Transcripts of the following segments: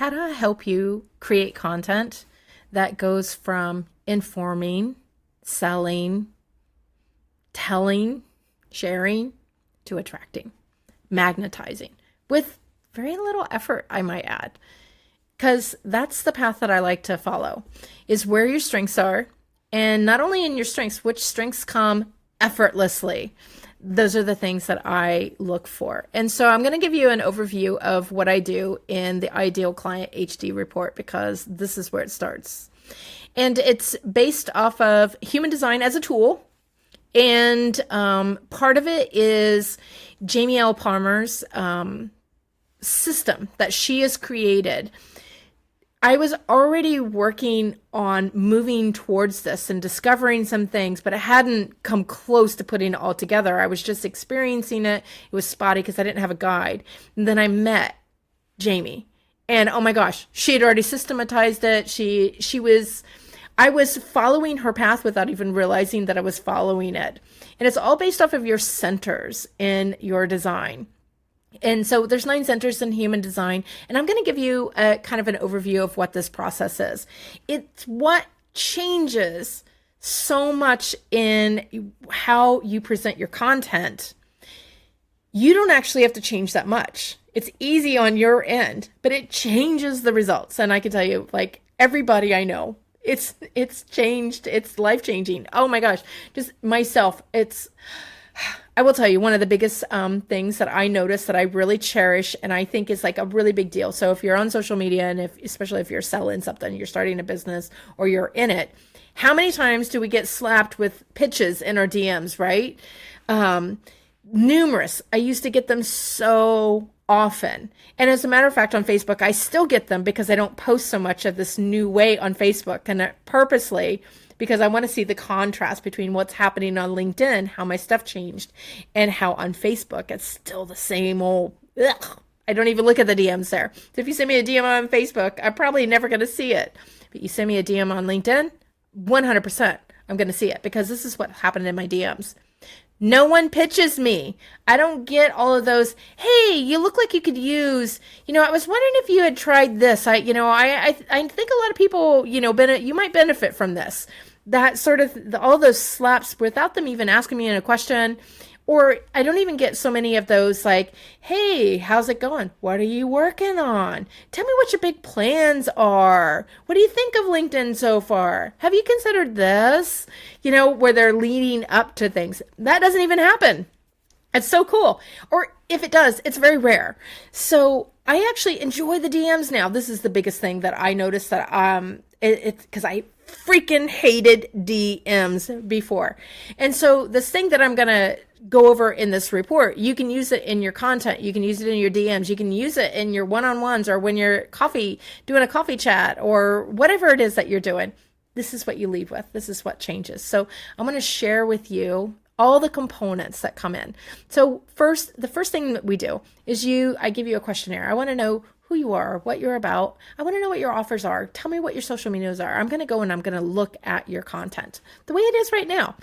how to help you create content that goes from informing, selling, telling, sharing, to attracting, magnetizing with very little effort, I might add. Because that's the path that I like to follow, is where your strengths are. And not only in your strengths, which strengths come effortlessly. Those are the things that I look for. And so I'm going to give you an overview of what I do in the Ideal Client HD report, because this is where it starts. And it's based off of human design as a tool. And part of it is Jamie L. Palmer's system that she has created. I was already working on moving towards this and discovering some things, but I hadn't come close to putting it all together. I was just experiencing it. It was spotty because I didn't have a guide. And then I met Jamie, and oh my gosh, she had already systematized it. I was following her path without even realizing that I was following it. And it's all based off of your centers in your design. And so there's 9 centers in human design, and I'm going to give you a kind of an overview of what this process is. It's what changes so much in how you present your content. You don't actually have to change that much. It's easy on your end, but it changes the results. And I can tell you, like, everybody I know, it's changed. It's life-changing. Oh my gosh. Just myself. I will tell you, one of the biggest things that I notice that I really cherish and I think is like a really big deal. So if you're on social media, and especially if you're selling something, you're starting a business or you're in it, how many times do we get slapped with pitches in our DMs, right? Numerous. I used to get them so often. And as a matter of fact, on Facebook, I still get them because I don't post so much of this new way on Facebook, and purposely, because I want to see the contrast between what's happening on LinkedIn, how my stuff changed, and how on Facebook it's still the same old, ugh. I don't even look at the DMs there. So if you send me a DM on Facebook, I'm probably never going to see it. But you send me a DM on LinkedIn, 100% I'm going to see it, because this is what happened in my DMs. No one pitches me. I don't get all of those, hey, you look like you could use, I was wondering if you had tried this. I think a lot of people, you might benefit from this. That sort of, all those slaps without them even asking me a question. Or I don't even get so many of those like, hey, how's it going? What are you working on? Tell me what your big plans are. What do you think of LinkedIn so far? Have you considered this? Where they're leading up to things. That doesn't even happen. It's so cool. Or if it does, it's very rare. So I actually enjoy the DMs now. This is the biggest thing that I noticed, that it's because I freaking hated DMs before. And so this thing that I'm going to go over in this report, you can use it in your content. You can use it in your DMs. You can use it in your one-on-ones, or when you're doing a coffee chat, or whatever it is that you're doing. This is what you leave with. This is what changes. So I'm going to share with you all the components that come in. So the first thing that we do is I give you a questionnaire. I want to know who you are, what you're about. I want to know what your offers are. Tell me what your social medias are. I'm going to go and I'm going to look at your content the way it is right now.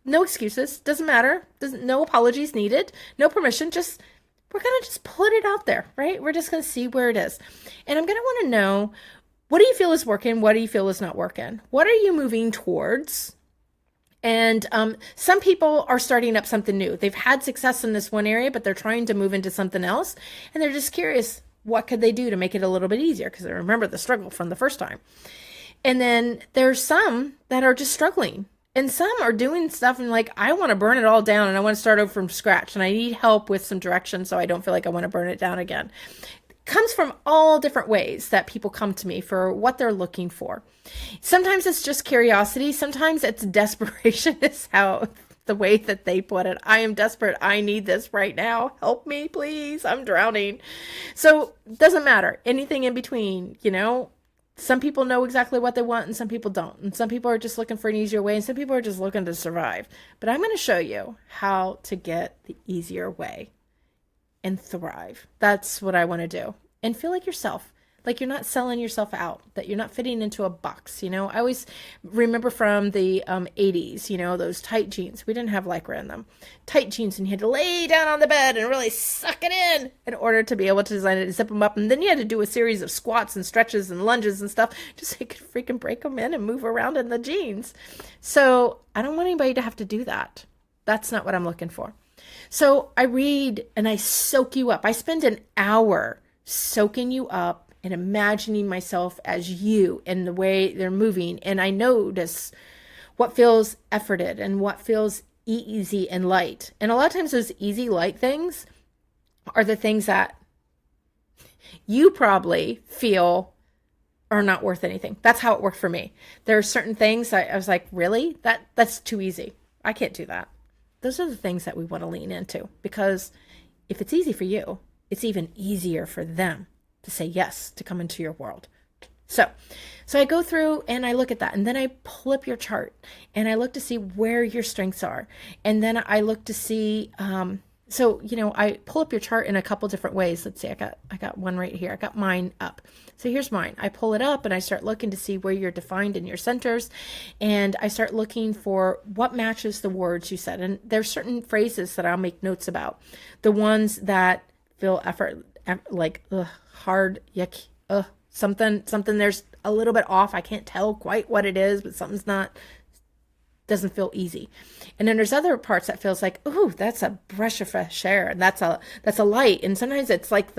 No excuses, doesn't matter. No apologies needed, no permission. We're going to just put it out there, right? We're just going to see where it is. And I'm going to want to know, what do you feel is working? What do you feel is not working? What are you moving towards? And some people are starting up something new. They've had success in this one area, but they're trying to move into something else. And they're just curious, what could they do to make it a little bit easier? Because they remember the struggle from the first time. And then there's some that are just struggling. And some are doing stuff and like, I want to burn it all down and I want to start over from scratch. And I need help with some direction so I don't feel like I want to burn it down again. It comes from all different ways that people come to me for what they're looking for. Sometimes it's just curiosity. Sometimes it's desperation is how the way that they put it. I am desperate. I need this right now. Help me, please. I'm drowning. So it doesn't matter. Anything in between, some people know exactly what they want and some people don't. And some people are just looking for an easier way and some people are just looking to survive. But I'm going to show you how to get the easier way and thrive. That's what I want to do. And feel like yourself. Like you're not selling yourself out, that you're not fitting into a box. I always remember from the 80s, those tight jeans. We didn't have Lycra in them. Tight jeans, and you had to lay down on the bed and really suck it in order to be able to design it and zip them up. And then you had to do a series of squats and stretches and lunges and stuff just so you could freaking break them in and move around in the jeans. So I don't want anybody to have to do that. That's not what I'm looking for. So I read and I soak you up. I spend an hour soaking you up and imagining myself as you and the way they're moving. And I notice what feels efforted and what feels easy and light. And a lot of times those easy, light things are the things that you probably feel are not worth anything. That's how it worked for me. There are certain things I was like, really? That's too easy. I can't do that. Those are the things that we want to lean into, because if it's easy for you, it's even easier for them to say yes, to come into your world. So I go through and I look at that, and then I pull up your chart and I look to see where your strengths are. And then I look to see, I pull up your chart in a couple different ways. Let's see, I got one right here. I got mine up. So here's mine. I pull it up and I start looking to see where you're defined in your centers. And I start looking for what matches the words you said. And there's certain phrases that I'll make notes about. The ones that feel like hard, yuck, something there's a little bit off. I can't tell quite what it is, but something's doesn't feel easy. And then there's other parts that feels like, ooh, that's a breath of fresh air, and that's a light. And sometimes it's like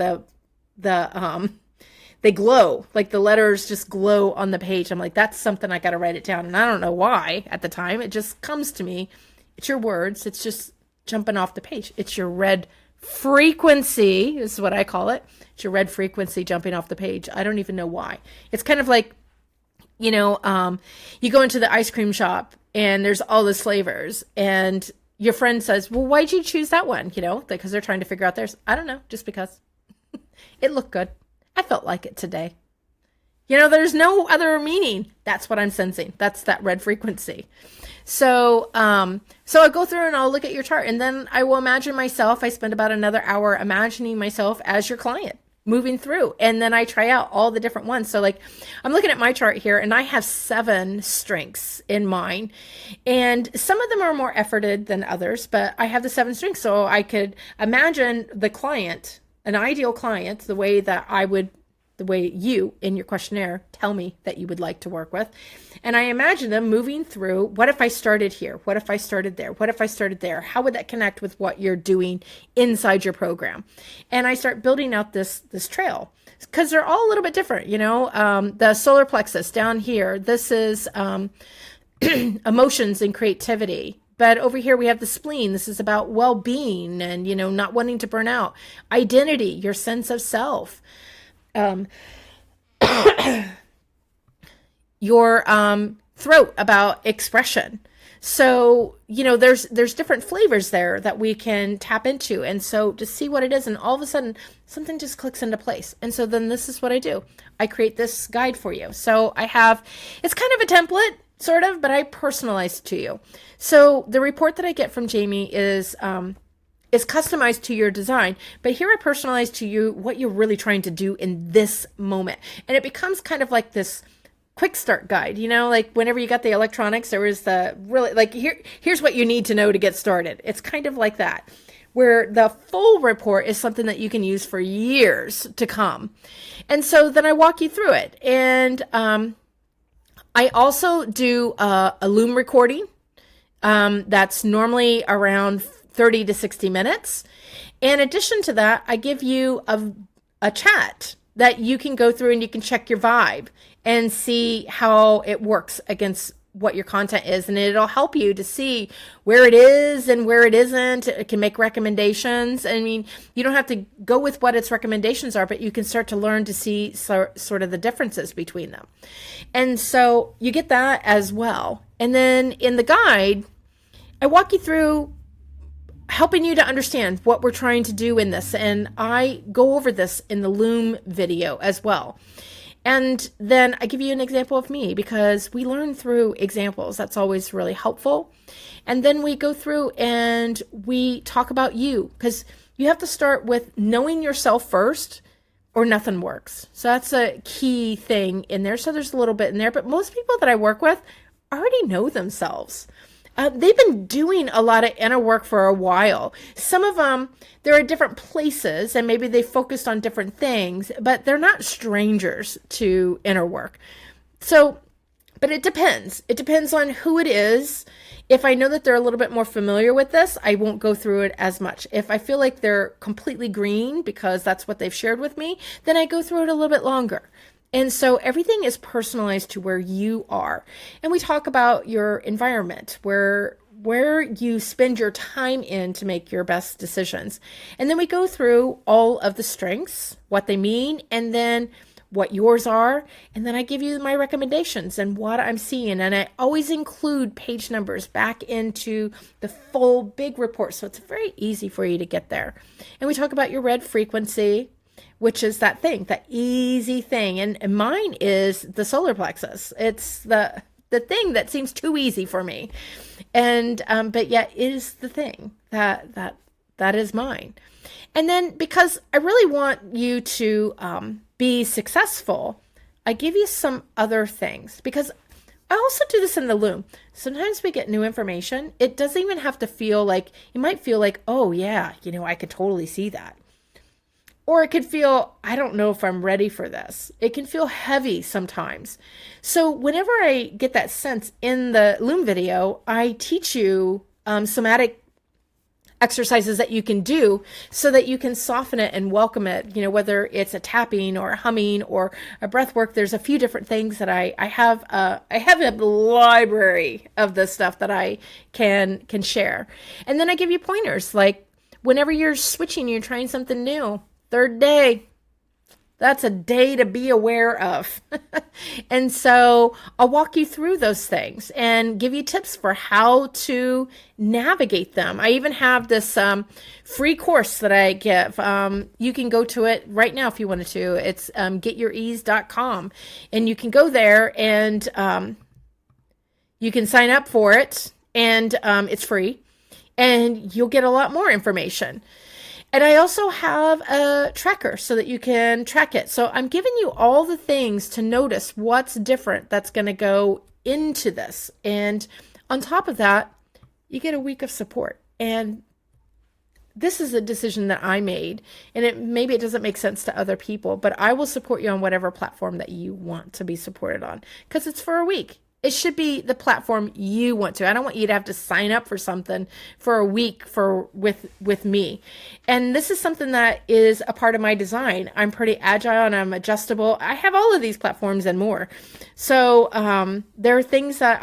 they glow, like the letters just glow on the page. I'm like, that's something I got to write it down. And I don't know why at the time. It just comes to me. It's your words. It's just jumping off the page. It's your red frequency is what I call it. It's your red frequency jumping off the page. I don't even know why. It's kind of like, you go into the ice cream shop and there's all those flavors, and your friend says, well, why'd you choose that one? Because they're trying to figure out theirs. I don't know, just because it looked good. I felt like it today. There's no other meaning. That's what I'm sensing. That's that red frequency. So I go through and I'll look at your chart, and then I will imagine myself. I spend about another hour imagining myself as your client moving through. And then I try out all the different ones. So like I'm looking at my chart here, and I have 7 strengths in mine, and some of them are more efforted than others, but I have the 7 strengths. So I could imagine the client, an ideal client, the way you in your questionnaire tell me that you would like to work with. And I imagine them moving through, what if I started here? What if I started there? What if I started there? How would that connect with what you're doing inside your program? And I start building out this trail, because they're all a little bit different. The solar plexus down here, this is emotions and creativity. But over here we have the spleen. This is about well-being and, not wanting to burn out. Identity, your sense of self. Your throat, about expression. So, there's different flavors there that we can tap into. And so to see what it is, and all of a sudden something just clicks into place. And so then this is what I do. I create this guide for you. So it's kind of a template, sort of, but I personalize it to you. So the report that I get from Jamie is customized to your design, but here I personalize to you what you're really trying to do in this moment. And it becomes kind of like this quick start guide, like whenever you got the electronics, there was the really like, here's what you need to know to get started. It's kind of like that, where the full report is something that you can use for years to come. And so then I walk you through it. And I also do a Loom recording that's normally around 30 to 60 minutes. In addition to that, I give you a chat that you can go through and you can check your vibe and see how it works against what your content is. And it'll help you to see where it is and where it isn't. It can make recommendations. I mean, you don't have to go with what its recommendations are, but you can start to learn to see sort of the differences between them. And so you get that as well. And then in the guide, I walk you through helping you to understand what we're trying to do in this. And I go over this in the Loom video as well. And then I give you an example of me, because we learn through examples. That's always really helpful. And then we go through and we talk about you, because you have to start with knowing yourself first or nothing works. So that's a key thing in there. So there's a little bit in there, but most people that I work with already know themselves. They've been doing a lot of inner work for a while. Some of them, they're at different places and maybe they focused on different things, but they're not strangers to inner work. So, but it depends. It depends on who it is. If I know that they're a little bit more familiar with this, I won't go through it as much. If I feel like they're completely green because that's what they've shared with me, then I go through it a little bit longer. And so everything is personalized to where you are. And we talk about your environment, where you spend your time in to make your best decisions. And then we go through all of the strengths, what they mean, and then what yours are. And then I give you my recommendations and what I'm seeing. And I always include page numbers back into the full big report. So it's very easy for you to get there. And we talk about your red frequency, which is that thing, that easy thing. And mine is the solar plexus. It's the thing that seems too easy for me. And, but yet is the thing that is mine. And then because I really want you to, be successful, I give you some other things because I also do this in the Loom. Sometimes we get new information. It doesn't even have to feel like, you might feel like, oh yeah, I could totally see that. Or it could feel, I don't know if I'm ready for this. It can feel heavy sometimes. So whenever I get that sense in the Loom video, I teach you somatic exercises that you can do so that you can soften it and welcome it, whether it's a tapping or a humming or a breath work. There's a few different things that I have a library of this stuff that I can share. And then I give you pointers, like whenever you're switching, you're trying something new, third day, that's a day to be aware of. And so I'll walk you through those things and give you tips for how to navigate them. I even have this free course that I give. You can go to it right now if you wanted to. It's getyourease.com. And you can go there and you can sign up for it. And it's free. And you'll get a lot more information. And I also have a tracker so that you can track it. So I'm giving you all the things to notice what's different that's going to go into this. And on top of that, you get a week of support. And this is a decision that I made. And maybe it doesn't make sense to other people, but I will support you on whatever platform that you want to be supported on because it's for a week. It should be the platform you want to. I don't want you to have to sign up for something for a week with me. And this is something that is a part of my design. I'm pretty agile and I'm adjustable. I have all of these platforms and more. So there are things that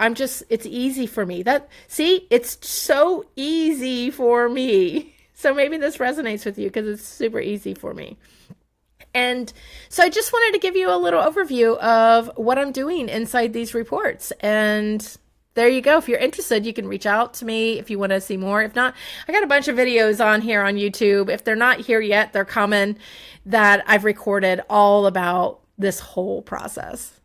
it's easy for me. It's so easy for me. So maybe this resonates with you because it's super easy for me. And so I just wanted to give you a little overview of what I'm doing inside these reports. And there you go. If you're interested, you can reach out to me if you want to see more. If not, I got a bunch of videos on here on YouTube. If they're not here yet, they're coming, that I've recorded all about this whole process.